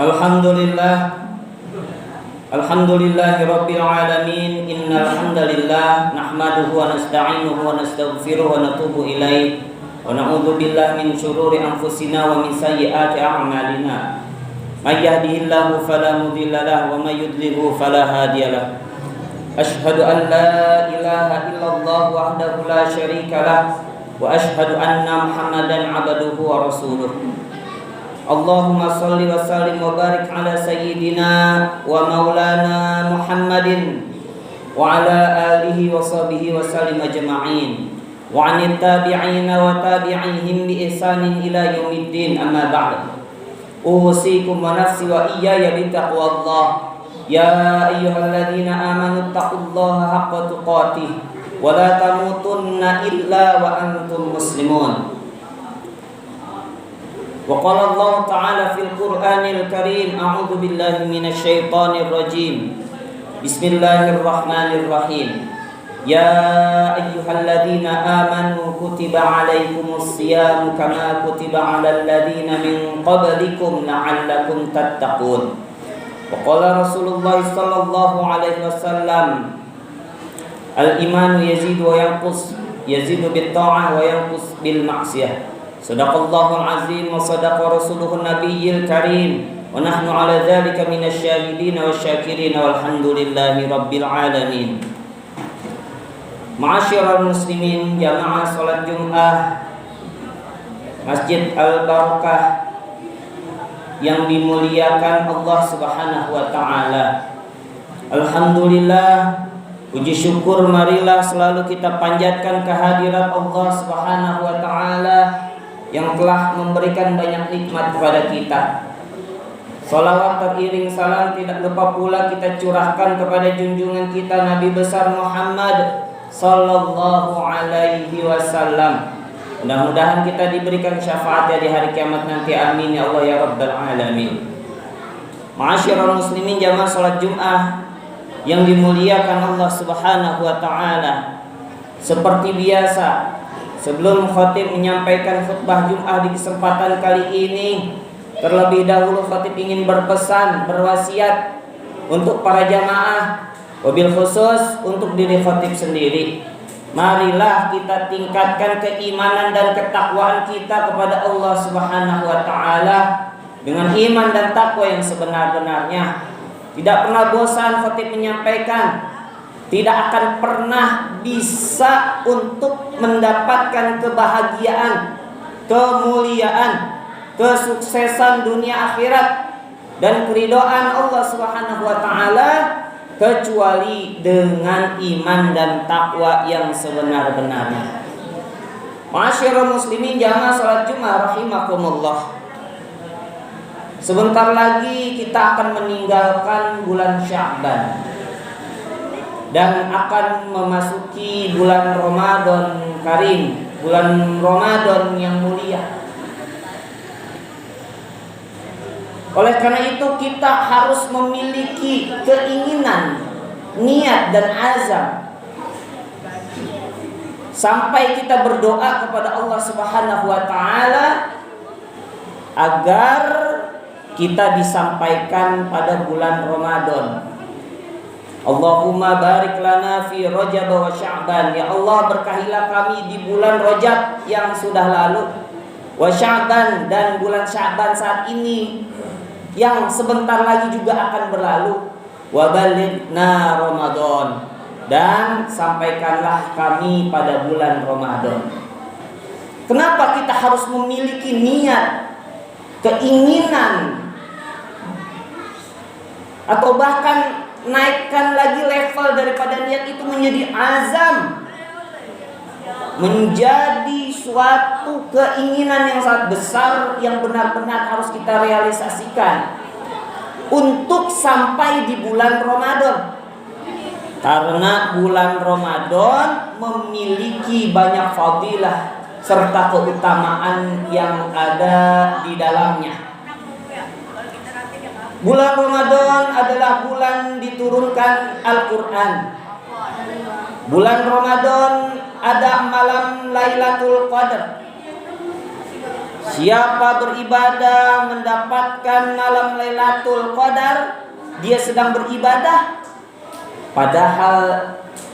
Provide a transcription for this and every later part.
Alhamdulillah Alhamdulillahirabbil alamin. Innal hamdalillah nahmaduhu wa nasta'inuhu wa nastaghfiruh wa natubu ilaih wa na'udzu billahi min syururi anfusina wa min sayyiati a'malina. May yahdihillahu fala mudilla lahu wa may yudlilhu fala hadiyalah. Asyhadu an la ilaha illallah wahdahu la syarika lah wa asyhadu anna Muhammadan 'abduhu wa rasuluh. Allahumma salli wa sallim wa barik ala sayyidina wa maulana Muhammadin wa ala alihi wa sahbihi wa sallim ajma'in wa anit tabi'ina wa tabi'ihim bi ihsanin ila yaumiddin, amma ba'd. Usikum wa nafsi wa iyaya bi taqwallah. Ya ayyuhalladzina amanu taqullaha haqqa tuqatih wa la tamutunna illa wa antum muslimun. Wa qala Allah ta'ala fil Qur'anil Karim, a'udzu billahi minasyaitonir rajim. Bismillahirrahmanirrahim. Ya ayyuhalladzina amanu kutiba 'alaikumus siyam kama kutiba 'alal ladzina min qablikum la'allakum tattaqun. Wa qala Rasulullah sallallahu alaihi wasallam, al-imanu yazidu wa yanqus, yazidu bit ta'ah wa yanqus bil ma'siyah. Sadaqallahul azim wa sadaqa rasuluhun nabiyyil karim wa nahnu ala dzalika minasyahidin wasyakirin walhamdulillahi rabbil alamin. Ma'asyiral muslimin, jamaah salat Jumat Masjid Al-Barakah yang dimuliakan Allah Subhanahu wa taala. Alhamdulillah, puji syukur marilah selalu kita panjatkan kehadirat Allah Subhanahu wa taala yang telah memberikan banyak nikmat kepada kita. Salawat teriring salam tidak lupa pula kita curahkan kepada junjungan kita Nabi besar Muhammad sallallahu alaihi wasallam. Mudah-mudahan kita diberikan syafaatnya di hari kiamat nanti, amin ya Allah ya rabbal alamin. Ma'asyiral muslimin, jamaah salat Jumat yang dimuliakan Allah Subhanahu wa taala. Seperti biasa, sebelum khatib menyampaikan khutbah Jumat di kesempatan kali ini, terlebih dahulu khatib ingin berpesan, berwasiat untuk para jamaah, wabil khusus untuk diri khatib sendiri. Marilah kita tingkatkan keimanan dan ketakwaan kita kepada Allah Subhanahu wa taala dengan iman dan takwa yang sebenar-benarnya. Tidak pernah bosan khatib menyampaikan, tidak akan pernah bisa untuk mendapatkan kebahagiaan, kemuliaan, kesuksesan dunia akhirat dan keridhaan Allah Subhanahu wa taala kecuali dengan iman dan takwa yang sebenar-benarnya. Ma'asyiral muslimin, jamaah salat Jumat rahimakumullah. Sebentar lagi kita akan meninggalkan bulan Sya'ban dan akan memasuki bulan Ramadan Karim, bulan Ramadan yang mulia. Oleh karena itu kita harus memiliki keinginan, niat dan azam sampai kita berdoa kepada Allah Subhanahu wa taala agar kita disampaikan pada bulan Ramadan. Allahumma barik lana fi Rajab wa Sya'ban. Ya Allah, berkahilah kami di bulan Rajab yang sudah lalu, wa Sya'ban, dan bulan Sya'ban saat ini yang sebentar lagi juga akan berlalu. Wa balighna Ramadan, dan sampaikanlah kami pada bulan Ramadan. Kenapa kita harus memiliki niat, keinginan, atau bahkan naikkan lagi level daripada niat itu menjadi azam, menjadi suatu keinginan yang sangat besar yang benar-benar harus kita realisasikan untuk sampai di bulan Ramadan. Karena bulan Ramadan memiliki banyak fadilah serta keutamaan yang ada di dalamnya. Bulan Ramadan adalah bulan diturunkan Al-Quran. Bulan Ramadan ada malam Lailatul Qadar. Siapa beribadah mendapatkan malam Lailatul Qadar, dia sedang beribadah, padahal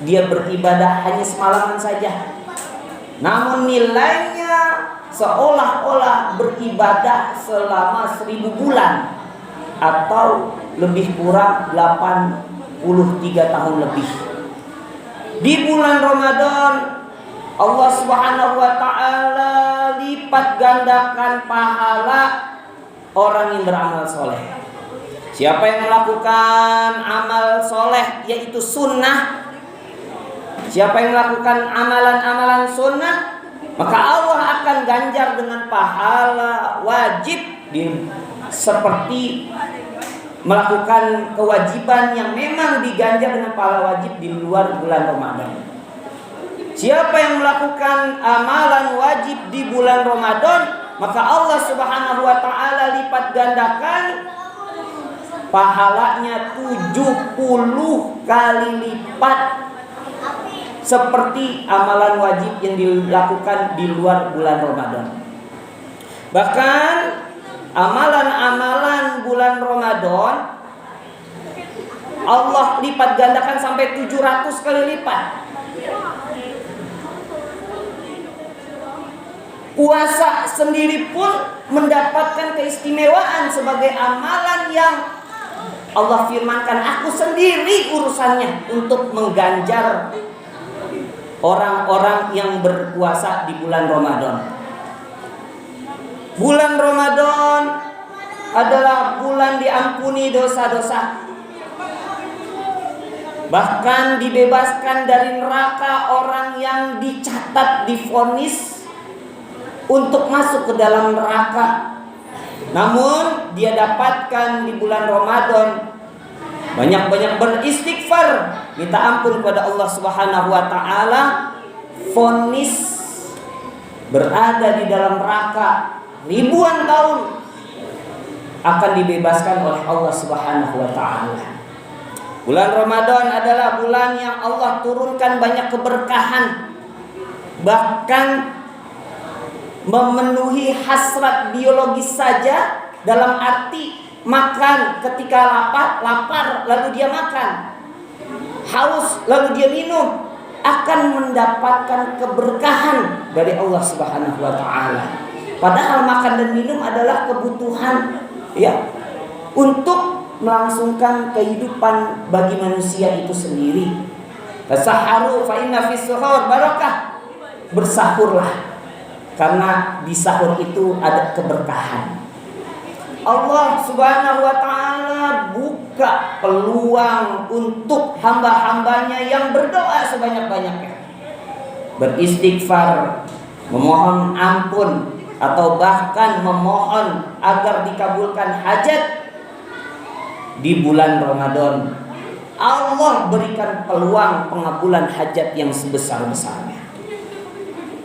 dia beribadah hanya semalaman saja, namun nilainya seolah-olah beribadah selama 1000 bulan atau lebih kurang 83 tahun lebih. Di bulan Ramadan Allah Subhanahu wa taala lipat gandakan pahala orang yang beramal soleh. Siapa yang melakukan amal soleh yaitu sunnah, siapa yang melakukan amalan-amalan sunnah, maka Allah akan ganjar dengan pahala wajib seperti melakukan kewajiban yang memang diganjar dengan pahala wajib di luar bulan Ramadan. Siapa yang melakukan amalan wajib di bulan Ramadan, maka Allah Subhanahu wa taala lipat gandakan pahalanya 70 kali lipat seperti amalan wajib yang dilakukan di luar bulan Ramadan. Bahkan amalan-amalan bulan Ramadan Allah lipat gandakan sampai 700 kali lipat. Puasa sendiri pun mendapatkan keistimewaan sebagai amalan yang Allah firmankan, aku sendiri urusannya untuk mengganjar orang-orang yang berpuasa di bulan Ramadan. Bulan Ramadan adalah bulan diampuni dosa-dosa, bahkan dibebaskan dari neraka orang yang dicatat divonis untuk masuk ke dalam neraka. Namun dia dapatkan di bulan Ramadan banyak-banyak beristighfar, minta ampun kepada Allah Subhanahu wa taala, vonis berada di dalam neraka ribuan tahun akan dibebaskan oleh Allah Subhanahu wa taala. Bulan Ramadan adalah bulan yang Allah turunkan banyak keberkahan, bahkan memenuhi hasrat biologis saja, dalam arti makan ketika lapar lalu dia makan, haus lalu dia minum, akan mendapatkan keberkahan dari Allah Subhanahu wa taala. Padahal makan dan minum adalah kebutuhan ya untuk melangsungkan kehidupan bagi manusia itu sendiri. Tasaharu fa inna fis suhur barakah. Bersahurlah, karena di sahur itu ada keberkahan. Allah Subhanahu wa taala buka peluang untuk hamba-hambanya yang berdoa sebanyak-banyaknya, beristighfar, memohon ampun, atau bahkan memohon agar dikabulkan hajat di bulan Ramadan. Allah berikan peluang pengabulan hajat yang sebesar-besarnya.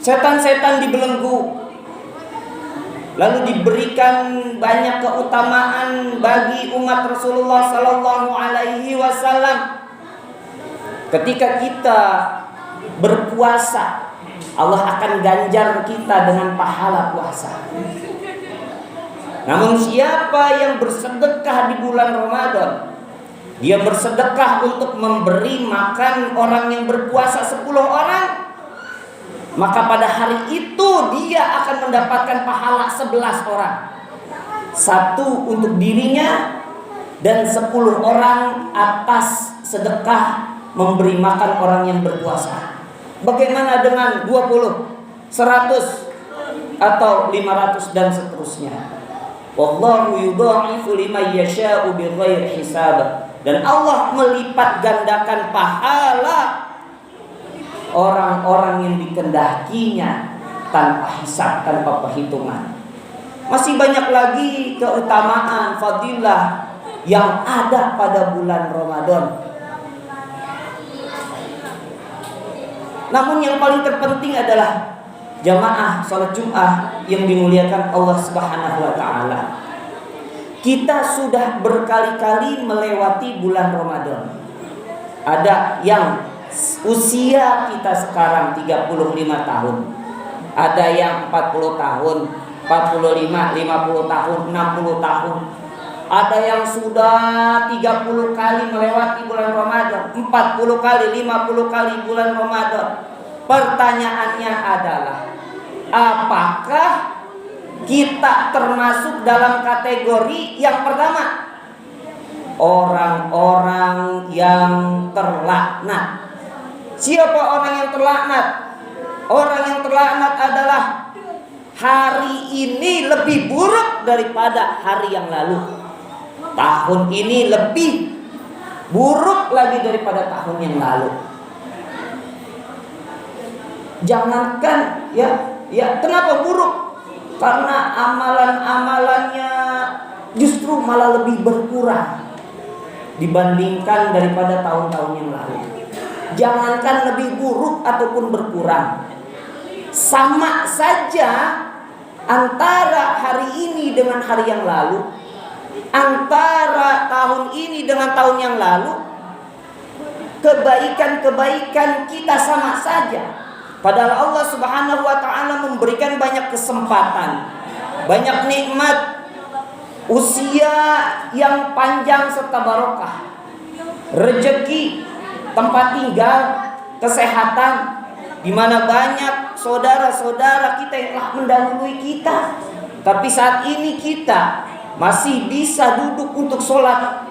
Setan-setan dibelenggu, lalu diberikan banyak keutamaan bagi umat Rasulullah Sallallahu Alaihi Wasallam. Ketika kita berpuasa, Allah akan ganjar kita dengan pahala puasa. Namun siapa yang bersedekah di bulan Ramadan, dia bersedekah untuk memberi makan orang yang berpuasa 10 orang, maka pada hari itu dia akan mendapatkan pahala 11 orang. 1 untuk dirinya dan 10 orang atas sedekah memberi makan orang yang berpuasa. Bagaimana dengan 20, 100 atau 500 dan seterusnya? Wallahu yudha'ifu liman yasha'u bighairi hisab. Dan Allah melipat gandakan pahala orang-orang yang dikehendakinya tanpa hisab, tanpa perhitungan. Masih banyak lagi keutamaan fadilah yang ada pada bulan Ramadan. Namun yang paling terpenting adalah jamaah salat Jumat yang dimuliakan Allah Subhanahu wa taala. Kita sudah berkali-kali melewati bulan Ramadan. Ada yang usia kita sekarang 35 tahun, ada yang 40 tahun, 45, 50 tahun, 60 tahun. Ada yang sudah 30 kali melewati bulan Ramadan, 40 kali, 50 kali bulan Ramadan. Pertanyaannya adalah, apakah kita termasuk dalam kategori yang pertama? Orang-orang yang terlaknat. Siapa orang yang terlaknat? Orang yang terlaknat adalah hari ini lebih buruk daripada hari yang lalu. Tahun ini lebih buruk lagi daripada tahun yang lalu. Jangankan kenapa buruk? Karena amalan-amalannya justru malah lebih berkurang dibandingkan daripada tahun-tahun yang lalu. Jangankan lebih buruk ataupun berkurang, sama saja antara hari ini dengan hari yang lalu, antara tahun ini dengan tahun yang lalu, kebaikan-kebaikan kita sama saja. Padahal Allah Subhanahu wa ta'ala memberikan banyak kesempatan, banyak nikmat, usia yang panjang serta barokah, rezeki, tempat tinggal, kesehatan, di mana banyak saudara-saudara kita yang telah mendahului kita. Tapi saat ini kita masih bisa duduk untuk sholat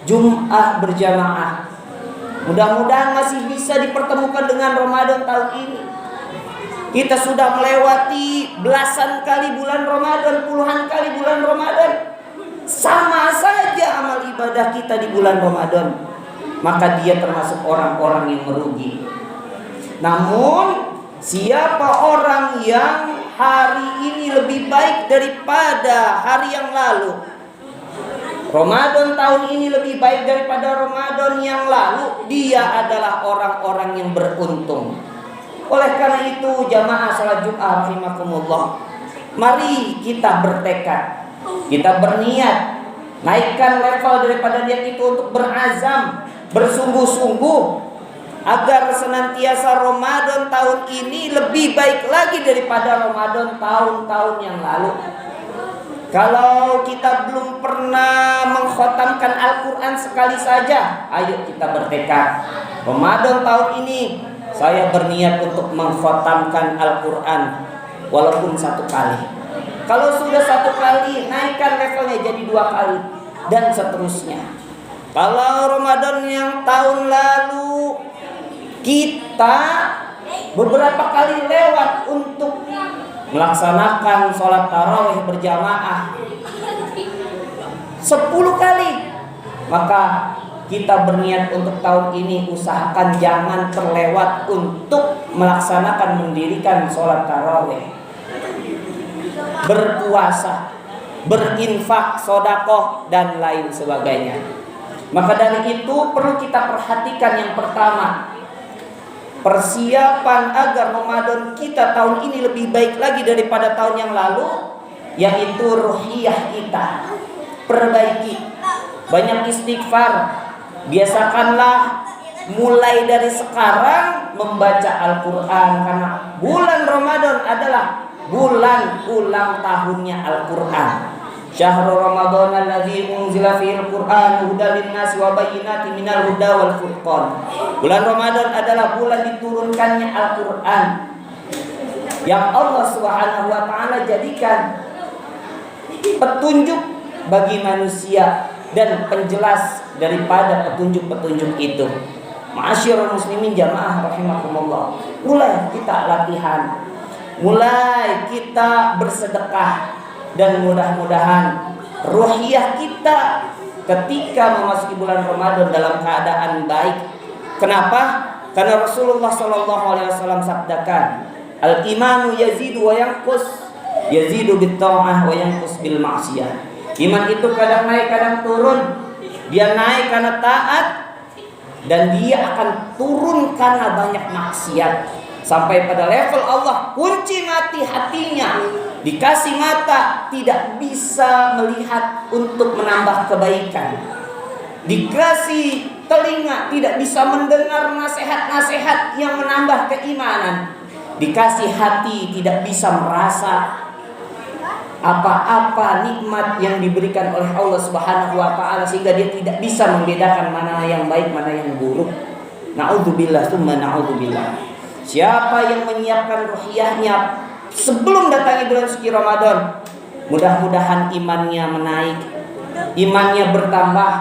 Jum'ah berjamaah. Mudah-mudahan masih bisa dipertemukan dengan Ramadan tahun ini. Kita sudah melewati belasan kali bulan Ramadan, puluhan kali bulan Ramadan. Sama saja amal ibadah kita di bulan Ramadan, maka dia termasuk orang-orang yang merugi. Namun siapa orang yang hari ini lebih baik daripada hari yang lalu, Ramadan tahun ini lebih baik daripada Ramadan yang lalu, dia adalah orang-orang yang beruntung. Oleh karena itu, jamaah salat Jumat rahimakumullah, mari kita bertekad, kita berniat, naikkan level daripada niat itu untuk berazam, bersungguh-sungguh agar senantiasa Ramadan tahun ini lebih baik lagi daripada Ramadan tahun-tahun yang lalu. Kalau kita belum pernah mengkhatamkan Al-Quran sekali saja, ayo kita bertekad, Ramadan tahun ini saya berniat untuk mengkhatamkan Al-Quran walaupun 1 kali. Kalau sudah 1 kali, naikkan levelnya jadi 2 kali dan seterusnya. Kalau Ramadan yang tahun lalu kita beberapa kali lewat untuk melaksanakan sholat tarawih berjamaah 10 kali, maka kita berniat untuk tahun ini usahakan jangan terlewat untuk melaksanakan mendirikan sholat tarawih, berpuasa, berinfak, sodakoh, dan lain sebagainya. Maka dari itu perlu kita perhatikan yang pertama, persiapan agar Ramadan kita tahun ini lebih baik lagi daripada tahun yang lalu, yaitu ruhiyah kita. Perbaiki, banyak istighfar, biasakanlah mulai dari sekarang membaca Al-Quran, karena bulan Ramadan adalah bulan ulang tahunnya Al-Quran. Syahrul Ramadan alladzi unzila fihi al-Qur'an hudan lin-nasi wa bayyinatin minal huda wal furqan. Bulan Ramadan adalah bulan diturunkannya Al-Qur'an yang Allah Subhanahu wa taala jadikan petunjuk bagi manusia dan penjelas daripada petunjuk-petunjuk itu. Ma'asyiral muslimin jamaah rahimakumullah, mulai kita latihan, mulai kita bersedekah, dan mudah-mudahan ruhiyah kita ketika memasuki bulan Ramadan dalam keadaan baik. Kenapa? Karena Rasulullah SAW sabdakan, al-imanu yazidu wa yanqus, yazidu bit-ta'ah wa yanqus bil ma'siyah. Iman itu kadang naik kadang turun. Dia naik karena taat, dan dia akan turun karena banyak maksiat. Sampai pada level Allah kunci mati hatinya, dikasih mata tidak bisa melihat untuk menambah kebaikan, dikasih telinga tidak bisa mendengar nasihat-nasihat yang menambah keimanan, dikasih hati tidak bisa merasa apa-apa nikmat yang diberikan oleh Allah Subhanahu wa taala sehingga dia tidak bisa membedakan mana yang baik, mana yang buruk. Na'udzubillah, tsumma na'udzubillah. Siapa yang menyiapkan ruhiyahnya sebelum datangnya bulan suci Ramadan, mudah-mudahan imannya menaik, imannya bertambah,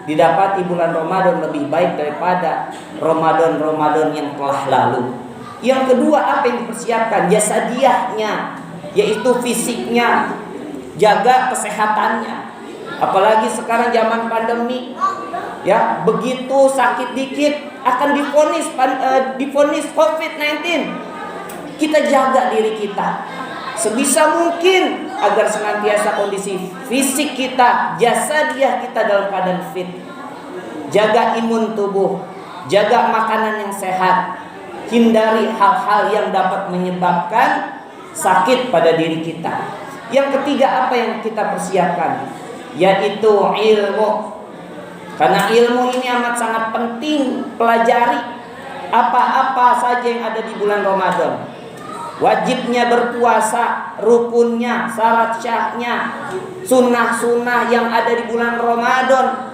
didapati bulan Ramadan lebih baik daripada Ramadan-Ramadan yang telah lalu. Yang kedua, apa yang dipersiapkan? Jasadiahnya, yaitu fisiknya, jaga kesehatannya. Apalagi sekarang zaman pandemi, ya, begitu sakit dikit akan divonis COVID-19. Kita jaga diri kita sebisa mungkin agar senantiasa kondisi fisik kita, jasadiah kita dalam keadaan fit. Jaga imun tubuh, jaga makanan yang sehat, hindari hal-hal yang dapat menyebabkan sakit pada diri kita. Yang ketiga, apa yang kita persiapkan? Yaitu ilmu. Karena ilmu ini amat sangat penting. Pelajari apa-apa saja yang ada di bulan Ramadan. Wajibnya berpuasa, rukunnya, syarat syahnya, sunnah-sunnah yang ada di bulan Ramadan.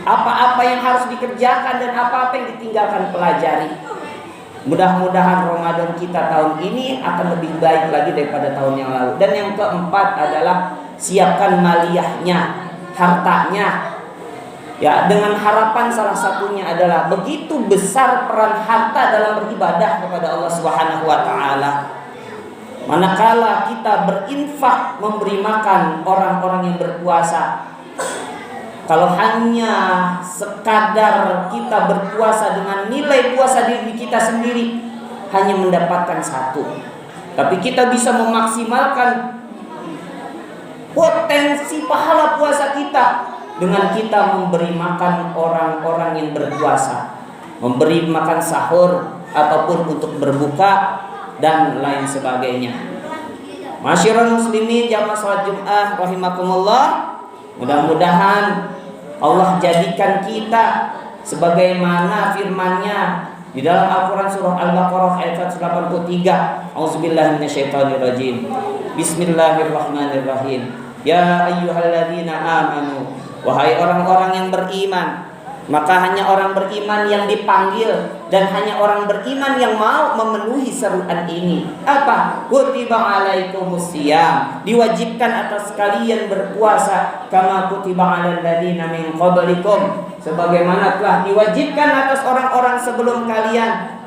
Apa-apa yang harus dikerjakan dan apa-apa yang ditinggalkan, pelajari. Mudah-mudahan Ramadan kita tahun ini akan lebih baik lagi daripada tahun yang lalu. Dan yang keempat adalah siapkan maliyahnya, hartanya. Ya, dengan harapan salah satunya adalah begitu besar peran harta dalam beribadah kepada Allah Subhanahu wa taala. Manakala kita berinfak memberi makan orang-orang yang berpuasa, kalau hanya sekadar kita berpuasa dengan nilai puasa diri kita sendiri hanya mendapatkan satu, tapi kita bisa memaksimalkan potensi pahala puasa kita dengan kita memberi makan orang-orang yang berpuasa, memberi makan sahur ataupun untuk berbuka dan lain sebagainya. Masyiral muslimin jamaah salat Jumat rahimakumullah, mudah-mudahan Allah jadikan kita sebagaimana firman-Nya di dalam Al-Quran surah Al-Baqarah ayat 183. Auzubillahi minasyaitonirrajim. Bismillahirrahmanirrahim. Ya ayyuhalladzina amanu, wahai orang-orang yang beriman. Maka hanya orang beriman yang dipanggil dan hanya orang beriman yang mau memenuhi seruan ini. Apa? Kutiba alaikumusiyam, diwajibkan atas kalian berpuasa kama kutiba alal ladzina min qablikum, sebagaimana telah diwajibkan atas orang-orang sebelum kalian.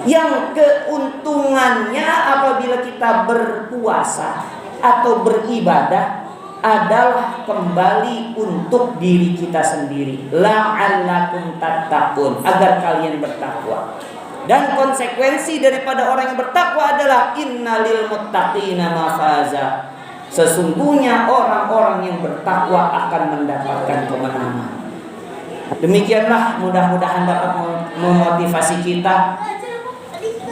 Yang keuntungannya apabila kita berpuasa atau beribadah adalah kembali untuk diri kita sendiri, la'allakum tattaqun, agar kalian bertakwa. Dan konsekuensi daripada orang yang bertakwa adalah innalil muttaqina mafaza, sesungguhnya orang-orang yang bertakwa akan mendapatkan kemenangan. Demikianlah, mudah-mudahan dapat memotivasi kita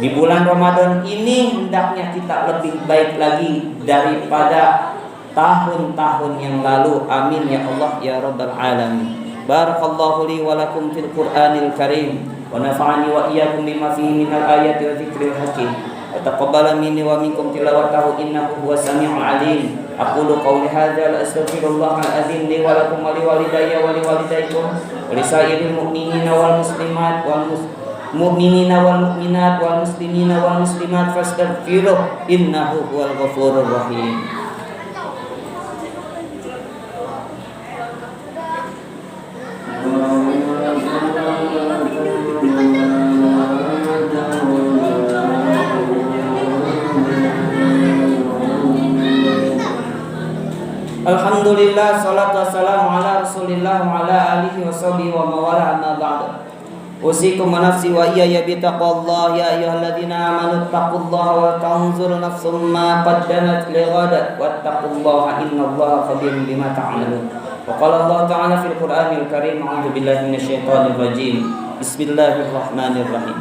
di bulan Ramadan ini. Hendaknya kita lebih baik lagi daripada tahun-tahun yang lalu. Amin ya Allah ya rabbal alamin. Barakallahu li wa lakum fil Qur'anil Karim wa nafa'ani wa iyyakum bima fihi minal ayati wa dzikril hakim. Wa taqabbala minni wa minkum tilawatahu innahu huwas samiul alim. Aqulu qawli hadza wa astaghfirullahal azim li wa lakum wa li walidayya wa li walidaykum wa li sa'iril mu'minina wal muslimat wal mu'minina wal mu'minat wal muslimina wal muslimat fastaghfiruh innahu huwal ghafurur rahim. Alhamdulillah, salatu wassalamu ala rasulillah wa ala alihi wa sahbihi wa mawala amma ba'du. Usikum wa nafsi wa iyaya bitaqwallah ya ayyuhalladzina amanu taqullaha wa tanzur nafsum ma qaddamat lighadan wattaqullaha innallaha khabirun bima ta'malun. Wa qala Allah ta'ala fil Qur'anil Karim, a'udzu billahi minasyaitonir rajim. Bismillahirrahmanirrahim.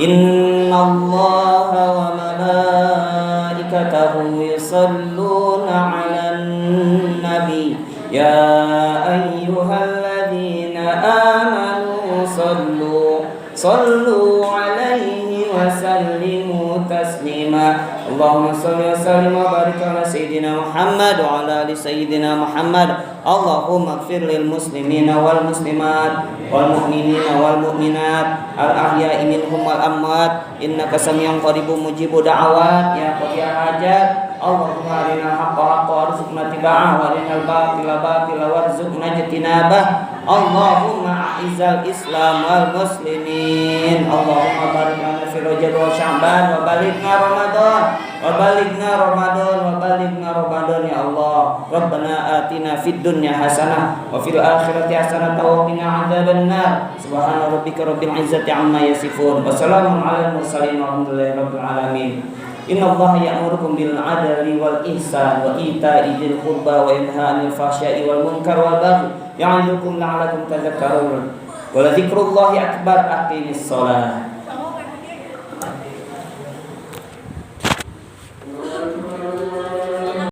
Innallaha wa malaikatahu yusalluna 'alan nabi ya ayyuhalladzina amanu sallu alaihi wa sallimu taslima. Allahumma shalli wa sallim wa barik ala sayyidina Muhammad wa ala ali sayyidina Muhammad. Allahumma ighfir lil muslimina wal muslimat wal mu'minina wal mu'minat al ahya'i minhum wal amwat innaka samiyyun qaribun mujibud da'awat ya qadiyal hajat. Allahumma arina haqqa haqqa warzuqna tiba'ah wa arinal batila batila warzuqna ijtinabah. Allahumma a'izzal islam wal muslimin. Allahumma barik lana fi Rajab wa Sya'ban wa balighna Ramadan wa balighna Ramadan wa balighna Ramadan ya Allah. Rabbana atina fid dunya hasanah wa fil akhirati hasanah wa qina adzabannar. Subhana rabbika rabbil izzati amma yasifun wa salamun alal mursalin walhamdulillahi rabbil alamin. Inna Allah ya'murukum bil adli wal ihsan wa ita'i dzil qurba wa yanha 'anil fahsya'i wal munkar wal baghi ya'idukum la'allakum tadhakkarun. Wa la dzikrullahi akbar. Aqimis shalah.